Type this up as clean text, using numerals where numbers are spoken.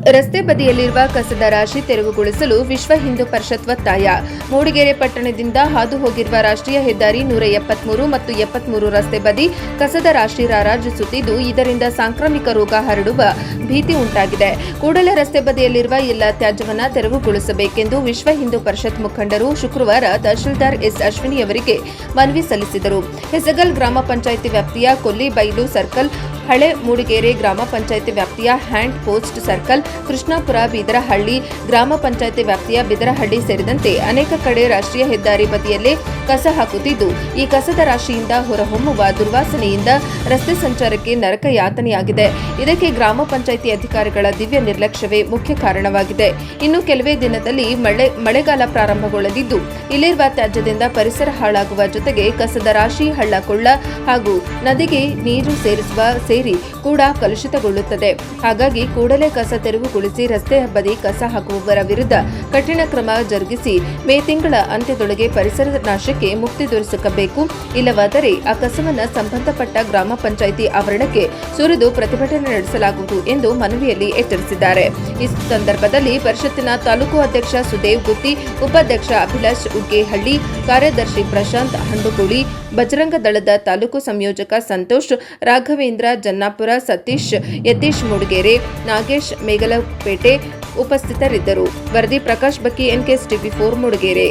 ರಸ್ತೆ ಬದಿಯಲ್ಲಿರುವ ಕಸದ ರಾಶಿ ತೆರವುಗೊಳಿಸಲು ವಿಶ್ವ ಹಿಂದೂ ಪರಿಷತ್ ಒತ್ತಾಯ. ಮೂಡಿಗೆರೆ ಪಟ್ಟಣದಿಂದ ಹಾದು ಹೋಗಿರುವ ರಾಷ್ಟ್ರೀಯ ಹೆದ್ದಾರಿ 173 ಮತ್ತು 73 ರಸ್ತೆ ಬದಿ ಕಸದ ರಾಶಿ ರಾರಾಜಿಸುತ್ತಿದ್ದು, ಇದರಿಂದ ಸಾಂಕ್ರಾಮಿಕ ರೋಗ ಹರಡುವ ಭೀತಿ ಉಂಟಾಗಿದೆ. ಕೂಡಲೇ ರಸ್ತೆ ಬದಿಯಲ್ಲಿರುವ ಎಲ್ಲ ತ್ಯಾಜ್ಯವನ್ನು ತೆರವುಗೊಳಿಸಬೇಕೆಂದು ವಿಶ್ವ ಹಿಂದೂ ಪರಿಷತ್ ಮುಖಂಡರು ಶುಕ್ರವಾರ ತಹಶೀಲ್ದಾರ್ ಎಸ್ ಅಶ್ವಿನಿ ಅವರಿಗೆ ಮನವಿ ಸಲ್ಲಿಸಿದರು. ಹೆಸಗಲ್ ಗ್ರಾಮ ಪಂಚಾಯಿತಿ ವ್ಯಾಪ್ತಿಯ ಕೊಲ್ಲಿಬೈಲು ಸರ್ಕಲ್, ಹಳೆ ಮೂಡಿಗೆರೆ ಗ್ರಾಮ ಪಂಚಾಯಿತಿ ವ್ಯಾಪ್ತಿಯ ಹ್ಯಾಂಡ್ ಪೋಸ್ಟ್ ಸರ್ಕಲ್, ಕೃಷ್ಣಾಪುರ, ಬೀದರಹಳ್ಳಿ ಗ್ರಾಮ ಪಂಚಾಯಿತಿ ವ್ಯಾಪ್ತಿಯ ಬಿದರಹಳ್ಳಿ ಸೇರಿದಂತೆ ಅನೇಕ ಕಡೆ ರಾಷ್ಟ್ರೀಯ ಹೆದ್ದಾರಿ ಬದಿಯಲ್ಲೇ ಕಸ ಹಾಕುತ್ತಿದ್ದು, ಈ ಕಸದ ರಾಶಿಯಿಂದ ಹೊರಹೊಮ್ಮುವ ದುರ್ವಾಸನೆಯಿಂದ ರಸ್ತೆ ಸಂಚಾರಕ್ಕೆ ನರಕ ಯಾತನೆಯಾಗಿದೆ. ಇದಕ್ಕೆ ಗ್ರಾಮ ಪಂಚಾಯಿತಿ ಅಧಿಕಾರಿಗಳ ದಿವ್ಯ ನಿರ್ಲಕ್ಷ್ಯವೇ ಮುಖ್ಯ ಕಾರಣವಾಗಿದೆ. ಇನ್ನು ಕೆಲವೇ ದಿನದಲ್ಲಿ ಮಳೆಗಾಲ ಪ್ರಾರಂಭಗೊಳ್ಳಲಿದ್ದು, ಇಲ್ಲಿರುವ ತ್ಯಾಜ್ಯದಿಂದ ಪರಿಸರ ಹಾಳಾಗುವ ಜೊತೆಗೆ ಕಸದ ರಾಶಿ, ಹಳ್ಳ ಕೊಳ್ಳ ಹಾಗೂ ನದಿಗೆ ನೀರು ಸೇರಿ ಕೂಡ ಕಲುಷಿತಗೊಳ್ಳುತ್ತದೆ. ಹಾಗಾಗಿ ಕೂಡಲೇ ಕಸ ತೆರವುಗೊಳಿಸಿ ರಸ್ತೆ ಬದಿ ಕಸ ಹಾಕುವವರ ವಿರುದ್ಧ ಕಠಿಣ ಕ್ರಮ ಜರುಗಿಸಿ ಮೇ ತಿಂಗಳ ಅಂತ್ಯದೊಳಗೆ ಪರಿಸರ ನಾಶಕ್ಕೆ ಮುಕ್ತಿ ದೊರಕಿಸಬೇಕು. ಇಲ್ಲವಾದರೆ ಆ ಕಸವನ್ನು ಸಂಬಂಧಪಟ್ಟ ಗ್ರಾಮ ಪಂಚಾಯಿತಿ ಆವರಣಕ್ಕೆ ಸುರಿದು ಪ್ರತಿಭಟನೆ ನಡೆಸಲಾಗುವುದು ಎಂದು ಮನವಿಯಲ್ಲಿ ಎಚ್ಚರಿಸಿದ್ದಾರೆ. ಈ ಸಂದರ್ಭದಲ್ಲಿ ಪರಿಷತ್ತಿನ ತಾಲೂಕು ಅಧ್ಯಕ್ಷ ಸುದೇವ್ ಗುತ್ತಿ, ಉಪಾಧ್ಯಕ್ಷ ಅಭಿಲಾಷ್ ಉಗ್ಗೇಹಳ್ಳಿ, ಕಾರ್ಯದರ್ಶಿ ಪ್ರಶಾಂತ್ ಹಂಡುಗೋಳಿ, ಬಜರಂಗ ದಳದ ತಾಲೂಕು ಸಂಯೋಜಕ ಸಂತೋಷ್, ರಾಘವೇಂದ್ರ ಜನ್ನಾಪುರ, ಸತೀಶ್ ಯತೀಶ್ ಮೂಡಿಗೆರೆ, ನಾಗೇಶ್ ಮೇಗಲಪೇಟೆ ಉಪಸ್ಥಿತರಿದ್ದರು. ವರದಿ ಪ್ರಕಾಶ್ ಬಕ್ಕಿ, NKS TV4 ಮೂಡಿಗೆರೆ.